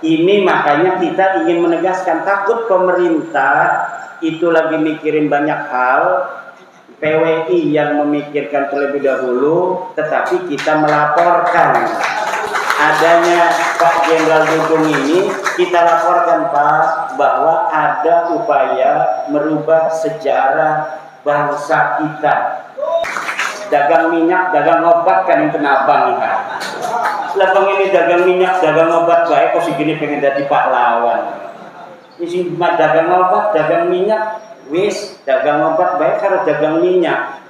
Ini makanya kita ingin menegaskan, takut pemerintah itu lagi mikirin banyak hal, PWI yang memikirkan terlebih dahulu, tetapi kita melaporkan adanya Pak Jenderal Dudung ini, kita laporkan Pak bahwa ada upaya merubah sejarah bangsa kita. Dagang minyak, dagang obat kan yang kena abang kan. Labang ini dagang minyak, dagang obat baik kok segini pengen jadi pahlawan. Isi dagang obat, dagang minyak, wis dagang obat baik harus dagang minyak.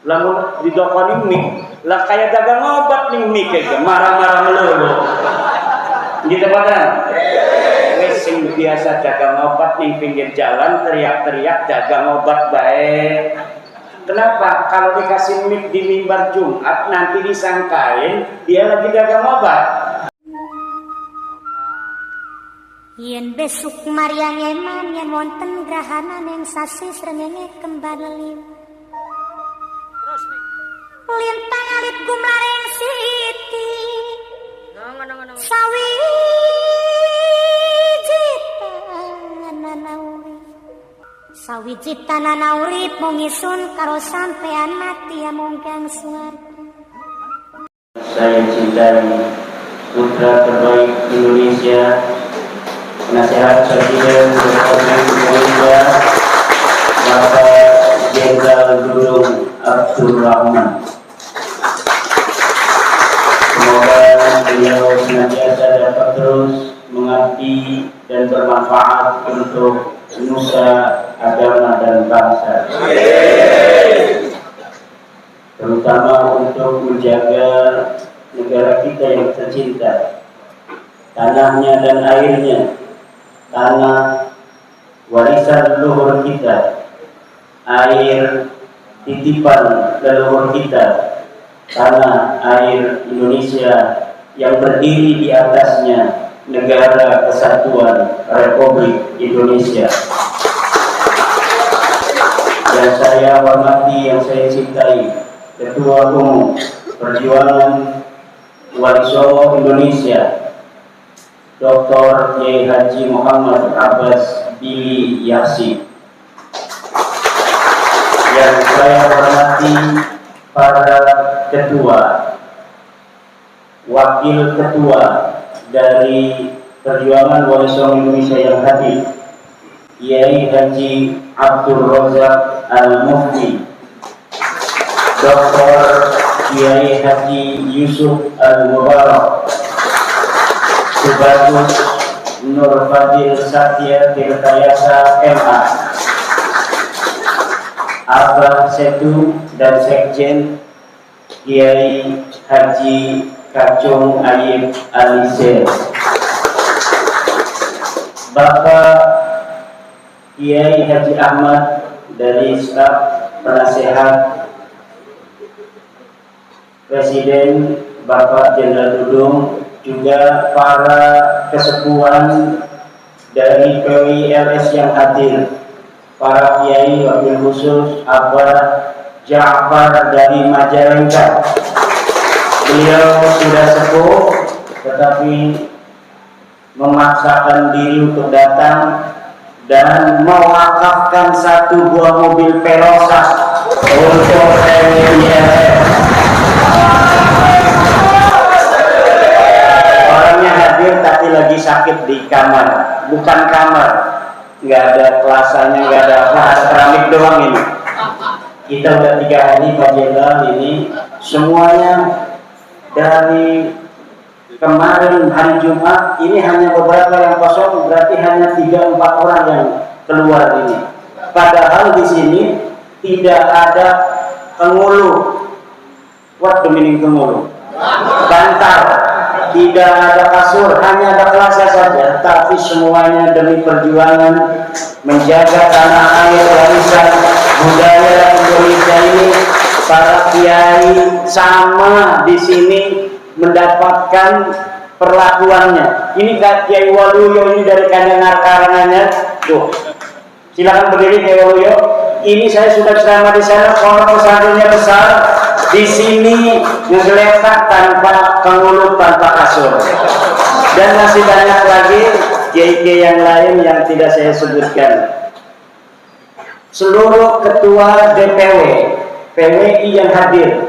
Lalu di dokon ini lah kayak dagang obat nih mie kayak marah-marah melulu. Gitu kan? Wis sing biasa dagang obat nih pinggir jalan teriak-teriak dagang obat baik. Kenapa? Kalau dikasih mic di mimbar Jumat nanti disangkain dia lagi dagang obat. Yen besok Maryang eman yen wonten grahana ning sasi srengenge kembar liu. Terus nih. Lien pangalit gumlareng siti. Ngono. Sawi Sawiji tanana urip mung isun karo sampean mati amungkang swarga. Saya cintai putra terbaik Indonesia, penasehat Presiden Republik Indonesia, Bapak Jenderal Dudung Abdul Rahman. Semoga beliau senantiasa dapat terus mengabdi dan bermanfaat untuk nusa, agama dan bangsa, terutama untuk menjaga negara kita yang tercinta, tanahnya dan airnya, tanah warisan leluhur kita, air titipan leluhur kita, tanah air Indonesia yang berdiri di atasnya Negara Kesatuan Republik Indonesia. Yang saya hormati, yang saya cintai, Ketua Umum Perjuangan Wali Songo Indonesia, Dr. Kiai Haji Muhammad Abbas Billy Yasin. Yang saya hormati para ketua, wakil ketua dari Perjuangan Wali Songo Indonesia yang hadir, Kiai Haji Abdul Razak Al-Mufti, Dr. Kiai Haji Yusuf Al-Mubarak, Subhagus Nur Fadil Satya Tirtayasa MA, Abah Setu dan Sekjen Kiai Haji Kacung Ayib Alisir, Bapak Kiai Haji Ahmad dari staf penasehat Presiden Bapak Jenderal Dudung, juga para kesepuhan dari PWI-LS yang hadir, para kiai wabil khusus Abah Ja'far dari Majalengka. Beliau sudah sepuh tetapi memaksakan diri untuk datang dan mewakafkan 1 buah mobil Velosa untuk PWI-LS. Orangnya hadir tapi lagi sakit di kamar, bukan kamar, nggak ada kelasannya, nggak ada apa, ada keramik doang ini. Kita udah 3 hari Pak Jenderal ini, semuanya dari kemarin hari Jumat ini hanya beberapa yang kosong, berarti hanya 3-4 orang yang keluar ini. Padahal di sini tidak ada pengulu. What the meaning pengulu? Bantal. Tidak ada kasur, hanya ada kelasa saja. Tapi semuanya demi perjuangan menjaga tanah air warisan budaya Indonesia ini. Para kiai sama di sini mendapatkan perlakuannya. Ini Kiai Waluyo ini dari Kandangar Karangannya. Tuh, silakan berdiri Kiai Waluyo. Ini saya sudah ceramah di sana, pondok pesantrennya besar. Di sini ngegeletak tanpa penghulu, tanpa kasur. Dan masih banyak lagi kiai-kiai yang lain yang tidak saya sebutkan. Seluruh ketua DPW, PWI yang hadir,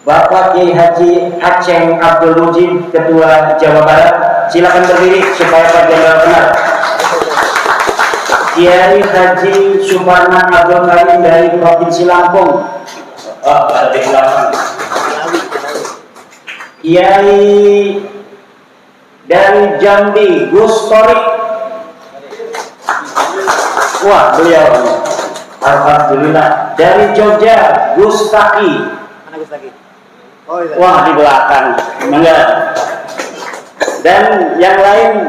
Bapak Kiai Haji Aceng Abdul Mujib, Ketua Jawa Barat, silakan berdiri supaya Pak Jenderal kenal. Kiai Haji Suparman Abdul Karim dari Provinsi Lampung. Oh, ada di belakang. Kiai dari Jambi, Gus Torik. Wah, beliau. Alhamdulillah. Dari Jogja, Gus Taki. Mana Gus Taki? Oh, iya. Wah, di belakang. Enggak. Dan yang lain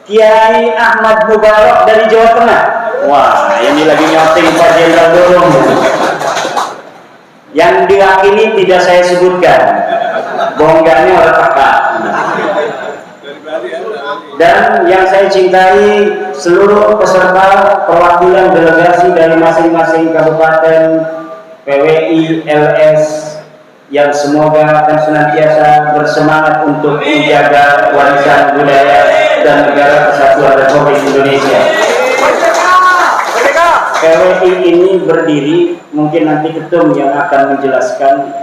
Kiai Ahmad Mubarak dari Jawa Tengah. Wah, ini lagi nyoteng Pak Jenderal Dorong. Yang diwakili tidak saya sebutkan. Bonggarnya oleh kakak. Dan yang saya cintai seluruh peserta perwakilan delegasi dari masing-masing kabupaten, PWI, LS, yang semoga akan senantiasa bersemangat untuk menjaga warisan budaya dan negara kesatuan Republik Indonesia. PWI ini berdiri, mungkin nanti ketum yang akan menjelaskan,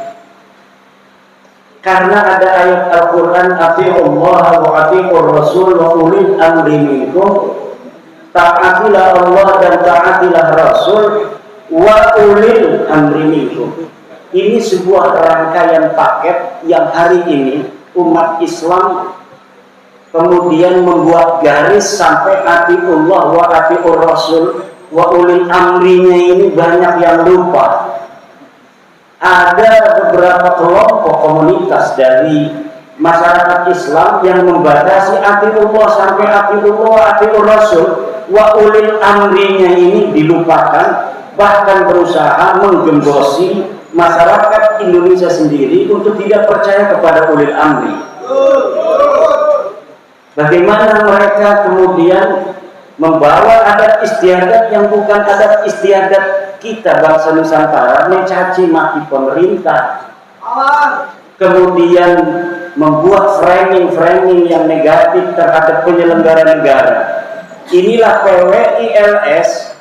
karena ada ayat Al-Quran, ati'ullah wa ati'ur rasul wa ulil amri minkum, taatilah Allah dan taatilah Rasul wa ulil amri minkum. Ini sebuah rangkaian paket yang hari ini umat Islam kemudian membuat garis sampai ati'ullah wa ati'ur rasul wa ulil amrinya ini banyak yang lupa. Ada beberapa kelompok komunitas dari masyarakat Islam yang membatasi atiullah sampai atiullah, atiur Rasul, wa ulil amrinya ini dilupakan, bahkan berusaha menggembosi masyarakat Indonesia sendiri untuk tidak percaya kepada ulil amri. Bagaimana mereka kemudian membawa adat istiadat yang bukan adat istiadat kita bangsa Nusantara, mencaci maki pemerintah, kemudian membuat framing yang negatif terhadap penyelenggara negara. Inilah PWI LS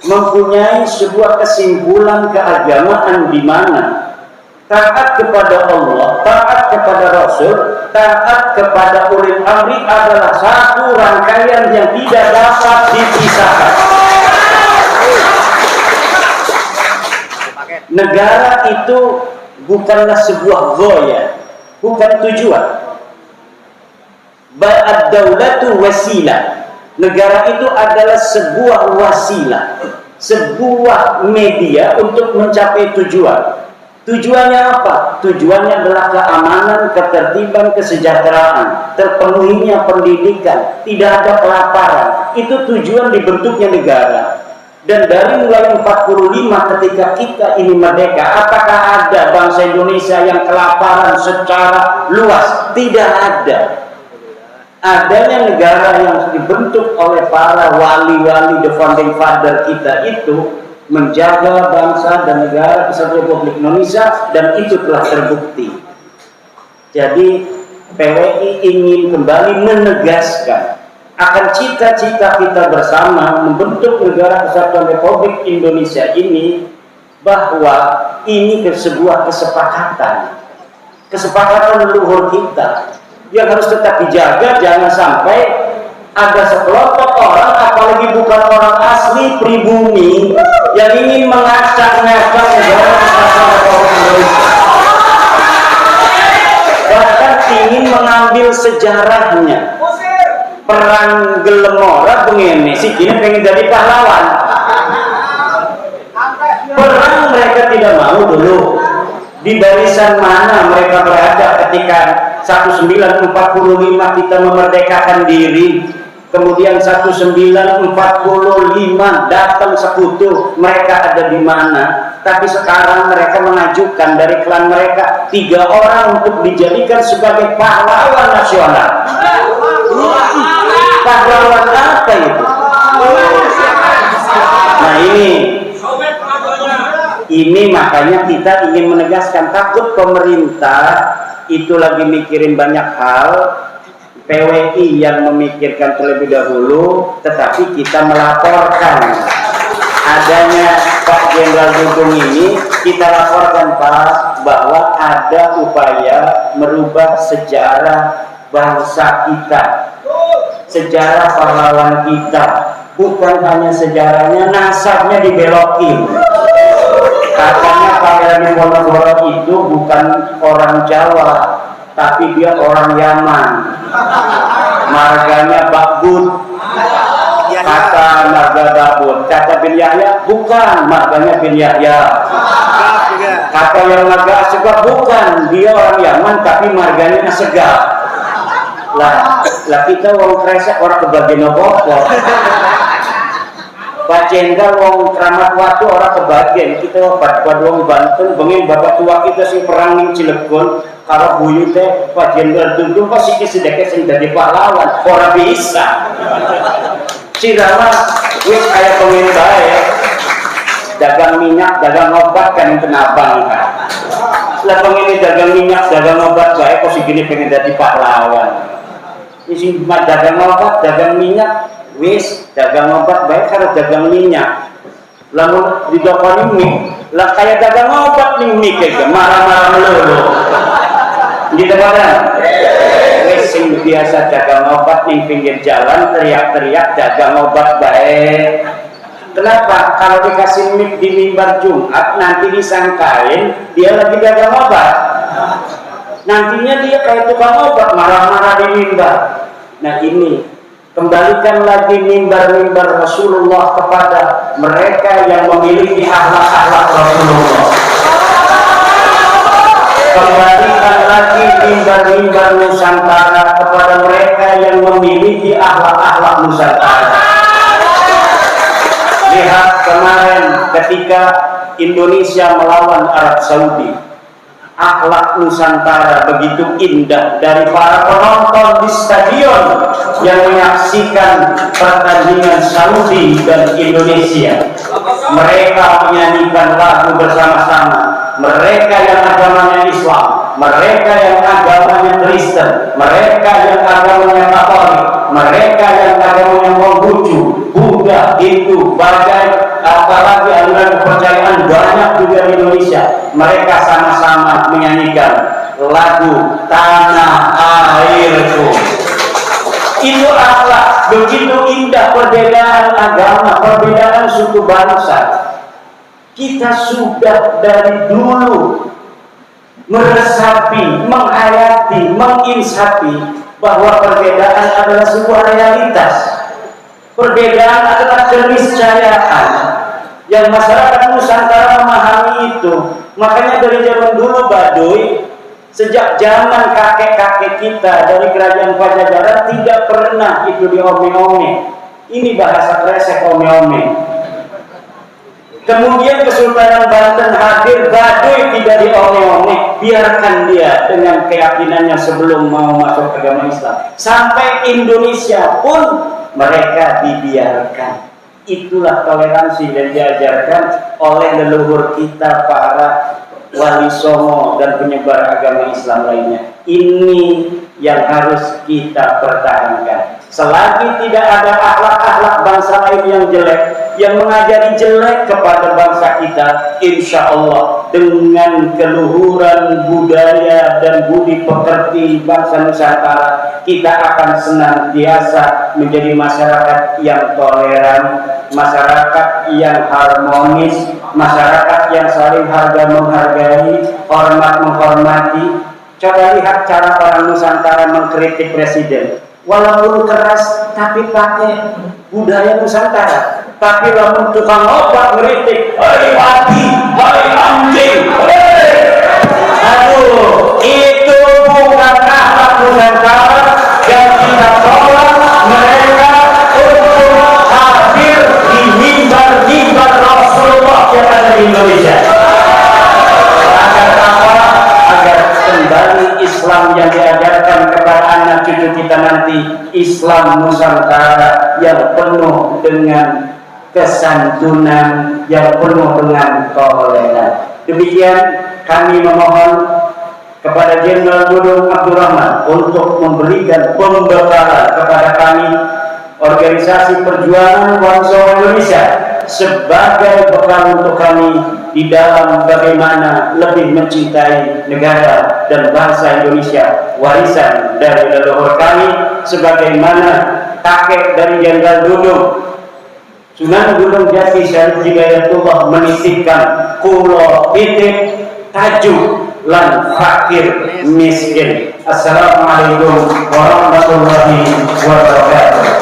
mempunyai sebuah kesimpulan keagamaan di mana taat kepada Allah, taat kepada Rasul, taat kepada ulil amri adalah satu rangkaian yang tidak dapat dipisahkan. Negara itu bukanlah sebuah ghoya, bukan tujuan. Ad-daulatu wasilah. Negara itu adalah sebuah wasilah, sebuah media untuk mencapai tujuan. Tujuannya apa? Tujuannya adalah keamanan, ketertiban, kesejahteraan, terpenuhinya pendidikan, tidak ada kelaparan. Itu tujuan dibentuknya negara. Dan dari mulai 45 ketika kita ini merdeka, apakah ada bangsa Indonesia yang kelaparan secara luas? Tidak ada. Adanya negara yang dibentuk oleh para wali-wali, the founding father kita itu menjaga bangsa dan negara kesatuan Republik Indonesia, dan itu telah terbukti. Jadi PWI ingin kembali menegaskan akan cita-cita kita bersama membentuk negara kesatuan Republik Indonesia ini, bahwa ini sebuah kesepakatan leluhur kita yang harus tetap dijaga. Jangan sampai ada sekelompok orang, apalagi bukan orang asli pribumi, yang ingin mengacak-ngacak negara kesatuan Republik Indonesia, bahkan ingin mengambil sejarahnya. Perang Gelemora bengene si kini pengen jadi pahlawan. Perang mereka tidak mau dulu. Di barisan mana mereka berada ketika 1945 kita memerdekakan diri, kemudian 1945 datang sekutu, mereka ada di mana? Tapi sekarang mereka mengajukan dari klan mereka 3 orang untuk dijadikan sebagai pahlawan nasional. Pahlawan apa itu? Nah ini makanya kita ingin menegaskan, takut pemerintah itu lagi mikirin banyak hal, PWI yang memikirkan terlebih dahulu, tetapi kita melaporkan adanya Pak Jenderal Dudung ini. Kita laporkan Pak bahwa ada upaya merubah sejarah bangsa kita, sejarah pahlawan kita. Bukan hanya sejarahnya, nasabnya dibelokin. Katanya Pangeran Diponegoro itu bukan orang Jawa, tapi dia orang Yaman. Marganya Bakbud. Kata marga Bakbud. Kata bin Yahya, bukan, marganya bin Yahya. Kata yang marga Asegaf, bukan, dia orang Yaman, tapi marganya Asegaf. Lah kita orang kresek, orang kebagian apa-apa. Pak Jenderal wong Kramat Watu orang kebagian, kita pada wong Banten bengen bapak tua kita sing perang ning Cilegon karo buyu teh Pak Jenderal Dudung kok siki sedekah sing dadi pahlawan ora bisa. Cirama wis kaya pengen bae dagang minyak, dagang obat kan kenabang kan. Lah pengen dagang minyak, dagang obat bae kok siki pengen dadi pahlawan. Isi dagang obat, dagang minyak wis dagang obat baik karena dagang minyak. Lalu di dokter ini lah kayak dagang obat nih mie kayak marah-marah melulu. Gitu kan? Wis sing biasa dagang obat nih pinggir jalan teriak-teriak dagang obat baik. Kenapa? Kalau dikasih mik di mimbar Jumat nanti disangkain dia lagi dagang obat. Nantinya dia kayak tukang obat marah-marah di mimbar. Nah ini kembalikan lagi mimbar-mimbar Rasulullah kepada mereka yang memiliki akhlak-akhlak Rasulullah. Kembalikan lagi mimbar-mimbar Nusantara kepada mereka yang memiliki akhlak-akhlak Nusantara. Lihat kemarin ketika Indonesia melawan Arab Saudi, akhlak Nusantara begitu indah dari para penonton di stadion yang menyaksikan pertandingan Saudi dan Indonesia. Mereka menyanyikan lagu bersama-sama. Mereka yang agamanya Islam, mereka yang agamanya Kristen, mereka yang agamanya Katolik, mereka yang agamanya Konghucu, Buddha, Hindu, Bajai, apalagi aliran kepercayaan banyak juga di Indonesia. Mereka sama-sama menyanyikan lagu Tanah Airku. Itu akhlak, begitu indah perbedaan agama, perbedaan suku bangsa. Kita sudah dari dulu meresapi, menghayati, menginsapi bahwa perbedaan adalah sebuah realitas. Perbedaan adalah keniscayaan yang masyarakat Nusantara memahami itu. Makanya dari zaman dulu Baduy, sejak zaman kakek-kakek kita dari kerajaan Pajajaran tidak pernah itu diome-ome. Ini bahasa kresek ome-ome. Kemudian Kesultanan Banten hadir, Baduy tidak diome-ome, biarkan dia dengan keyakinannya sebelum mau masuk agama Islam. Sampai Indonesia pun mereka dibiarkan. Itulah toleransi yang diajarkan oleh leluhur kita para wali songo dan penyebar agama Islam lainnya. Ini yang harus kita pertahankan. Selagi tidak ada akhlak-akhlak bangsa lain yang jelek, yang mengajari jelek kepada bangsa kita, insya Allah dengan keluhuran budaya dan budi pekerti bangsa Nusantara, kita akan senantiasa menjadi masyarakat yang toleran, masyarakat yang harmonis, masyarakat yang saling harga menghargai, hormat menghormati. Coba lihat cara orang Nusantara mengkritik presiden. Walaupun keras, tapi pakai budaya Nusantara. Tapi lamun tukang obat ngeritik, hei mati, hei anjing, hei. Aduh, itu bukan akhlak Nusantara yang kita tolak mereka untuk hadir di mimbar-mimbar Rasulullah yang ada di Indonesia. Agar apa? Agar kembali Islam yang diajarkan kepada anak cucu kita nanti, Islam Nusantara yang penuh dengan kesantunan, yang penuh dengan toleran. Demikian kami memohon kepada Jenderal Dudung Abdurrahman untuk memberikan pembekalan kepada kami Organisasi Perjuangan Mahasiswa Indonesia sebagai bekal untuk kami di dalam bagaimana lebih mencintai negara dan bangsa Indonesia, warisan dari leluhur kami, sebagaimana kakek dari Jenderal Dudung, Sunan Gunung Jati Syarif Hidayatullah menitipkan kulo titip tajuk lan fakir miskin. Assalamualaikum warahmatullahi wabarakatuh.